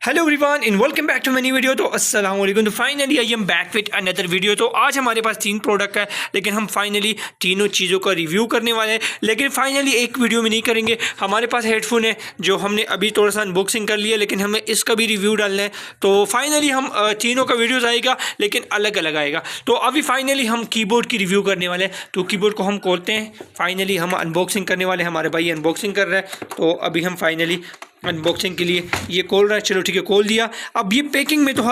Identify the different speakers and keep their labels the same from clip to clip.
Speaker 1: Hello everyone in welcome back to many video. तो अस्सलाम वालेकुम। तो finally I am back with another video. तो आज हमारे पास 3 प्रोडक्ट है, लेकिन हम फाइनली तीनों चीज़ों का रिव्यू करने वाले हैं। लेकिन फाइनली एक वीडियो में नहीं करेंगे। हमारे पास हेडफोन है जो हमने अभी थोड़ा सा अनबॉक्सिंग कर लिया, लेकिन हमें इसका भी रिव्यू डालना है। तो फाइनली हम तीनों का वीडियोज़ आएगा, लेकिन अलग अलग आएगा। तो अभी फाइनली हम कीबोर्ड की रिव्यू करने वाले हैं। तो कीबोर्ड को हम खोलते हैं। फाइनली हम अनबॉक्सिंग करने वाले हैं। हमारे भाई अनबॉक्सिंग कर रहा है, तो अभी हम फाइनली अनबॉक्सिंग के लिए ये खोल रहा है। चलो ठीक है, खोल दिया। अब ये पैकिंग में तो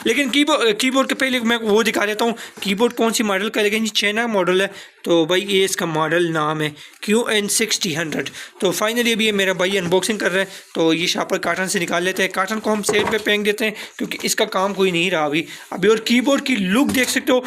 Speaker 1: लेकिन कीबोर्ड के पहले मैं वो दिखा देता हूँ कीबोर्ड कौन सी मॉडल का, लेकिन ये चाइना मॉडल है। तो भाई ये इसका मॉडल नाम है QN6000। तो फाइनली अभी ये मेरा भाई अनबॉक्सिंग कर रहा है। तो ये शापर कार्टन से निकाल लेते हैं। कार्टन को हम साइड पे फेंक देते हैं, क्योंकि इसका काम कोई नहीं रहा अभी। और कीबोर्ड की लुक देख सकते हो।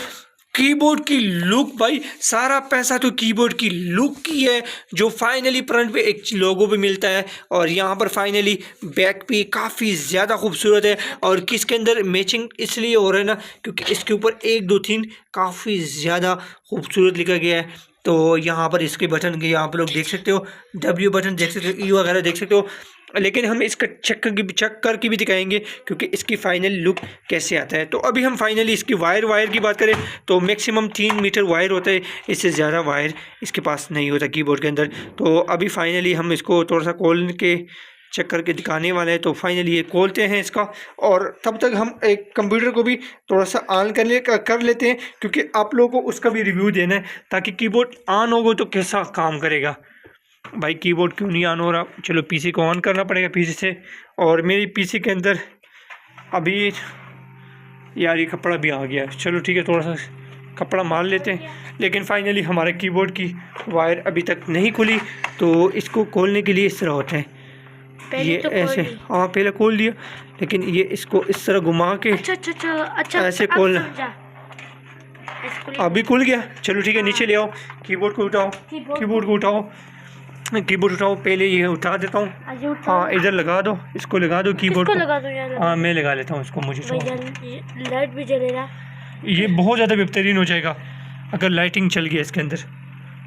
Speaker 1: कीबोर्ड की लुक भाई, सारा पैसा तो कीबोर्ड की लुक की है, जो फाइनली फ्रंट पे एक लोगो भी मिलता है। और यहाँ पर फाइनली बैक भी काफ़ी ज़्यादा खूबसूरत है। और किसके अंदर मैचिंग इसलिए हो रहा है ना, क्योंकि इसके ऊपर 1 2 3 काफ़ी ज़्यादा खूबसूरत लिखा गया है। तो यहाँ पर इसके बटन के यहाँ पर लोग देख सकते हो, W बटन देख सकते हो, E वगैरह देख सकते हो। लेकिन हम इसका चेक करके भी दिखाएंगे, क्योंकि इसकी फाइनल लुक कैसे आता है। तो अभी हम फाइनली इसकी वायर की बात करें तो मैक्सिमम 3 मीटर वायर होता है, इससे ज़्यादा वायर इसके पास नहीं होता कीबोर्ड के अंदर। तो अभी फाइनली हम इसको थोड़ा सा खोल के चेक करके दिखाने वाले हैं। तो फाइनली ये खोलते हैं इसका, और तब तक हम एक कंप्यूटर को भी थोड़ा सा ऑन कर लेते हैं, क्योंकि आप लोगों को उसका भी रिव्यू देना है, ताकि कीबोर्ड ऑन होगा तो कैसा काम करेगा। भाई कीबोर्ड क्यों नहीं ऑन हो रहा? चलो पीसी को ऑन करना पड़ेगा पीसी से। और मेरी पीसी के अंदर अभी यार ये कपड़ा भी आ गया है। चलो ठीक है, थोड़ा सा कपड़ा मार लेते हैं। लेकिन फाइनली हमारे कीबोर्ड की वायर अभी तक नहीं खुली। तो इसको खोलने के लिए इस तरह होता है, ये तो ऐसे, हाँ पहले खोल दिया, लेकिन ये इसको इस तरह घुमा के अच्छा ऐसे खोलना। अभी खुल गया। चलो ठीक है, नीचे ले आओ, कीबोर्ड को उठाओ, कीबोर्ड उठाओ। पहले ये उठा देता हूँ। हाँ इधर लगा दो, इसको लगा दो कीबोर्ड को। हाँ मैं लगा लेता हूँ इसको। मुझे
Speaker 2: लाइट भी जलेगा।
Speaker 1: ये बहुत ज़्यादा बेहतरीन हो जाएगा अगर लाइटिंग चल गई इसके अंदर।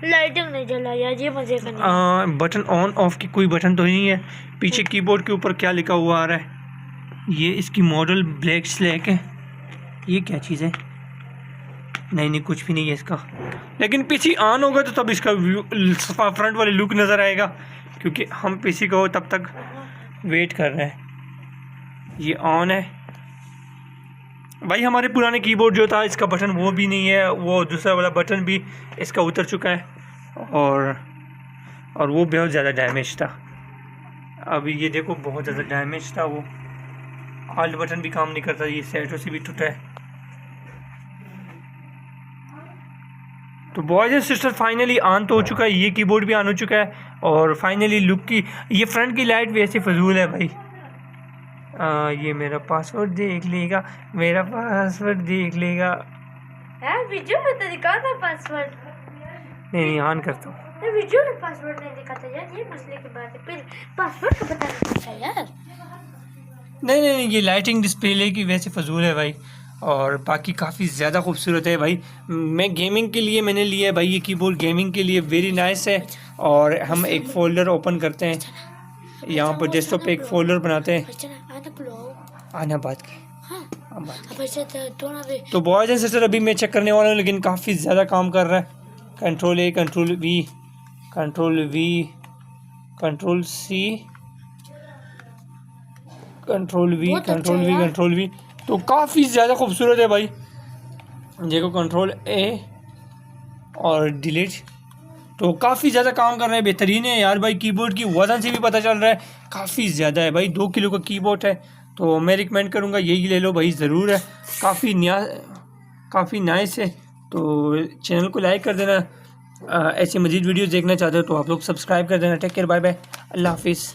Speaker 2: लाइटिंग नहीं जला यार, ये मजे का नहीं।
Speaker 1: बटन ऑन ऑफ की कोई बटन तो नहीं है। पीछे कीबोर्ड के ऊपर क्या लिखा हुआ आ रहा है? ये इसकी मॉडल ब्लैक स्लैक है। ये क्या चीज़ है? नहीं कुछ भी नहीं है इसका। लेकिन पीसी ऑन होगा तो तब इसका व्यू फ्रंट वाली लुक नज़र आएगा, क्योंकि हम पीसी को तब तक वेट कर रहे हैं। ये ऑन है भाई। हमारे पुराने कीबोर्ड जो था, इसका बटन वो भी नहीं है, वो दूसरा वाला बटन भी इसका उतर चुका है, और वो बहुत ज़्यादा डैमेज था। अभी ये देखो बहुत ज़्यादा डैमेज था। वो ऑल्ट बटन भी काम नहीं करता, ये सेटों से भी टूटा है। तो boys and sister finally on तो हो चुका है, ये कीबोर्ड भी ऑन हो चुका है। और फाइनली लुक की ये फ्रंट की लाइट भी ऐसे फजूल है भाई। ये मेरा पासवर्ड देख लेगा, मेरा पासवर्ड देख लेगा।
Speaker 2: वीडियो में तो दिखाता पासवर्ड।
Speaker 1: नहीं ऑन करता हूँ।
Speaker 2: वीडियो में पासवर्ड नहीं दिखाता यार, ये मसले की बात है। फिर पासवर्ड का पता नहीं चलता यार।
Speaker 1: नहीं ये लाइटिंग डिस्प्ले की वजह से फजूल है भाई। और बाकी काफ़ी ज़्यादा खूबसूरत है भाई। मैं गेमिंग के लिए मैंने लिया है भाई ये कीबोर्ड, गेमिंग के लिए वेरी नाइस है। और हम एक फ़ोल्डर ओपन करते हैं, यहाँ पर डेस्कटॉप पे एक फ़ोल्डर बनाते हैं। आना बात की तो बॉयज़ एंड सिस्टर अभी मैं चेक करने वाला हूँ, लेकिन काफ़ी ज़्यादा काम कर रहा है। Control A, control V, control V, control C, control V, control V। तो काफ़ी ज़्यादा खूबसूरत है भाई। देखो कंट्रोल A और डिलीट। तो काफ़ी ज़्यादा काम कर रहा है, बेहतरीन है यार भाई। कीबोर्ड की वज़न से भी पता चल रहा है काफ़ी ज़्यादा है भाई। 2 किलो का कीबोर्ड है, तो मैं रिकमेंड करूँगा यही ले लो भाई, ज़रूर है। काफ़ी नाइस है। तो चैनल को लाइक कर देना। ऐसे मज़ीद वीडियोज़ देखना चाहते हो तो आप लोग सब्सक्राइब कर देना। टेक केयर, बाय बाय, अल्लाह हाफिज़।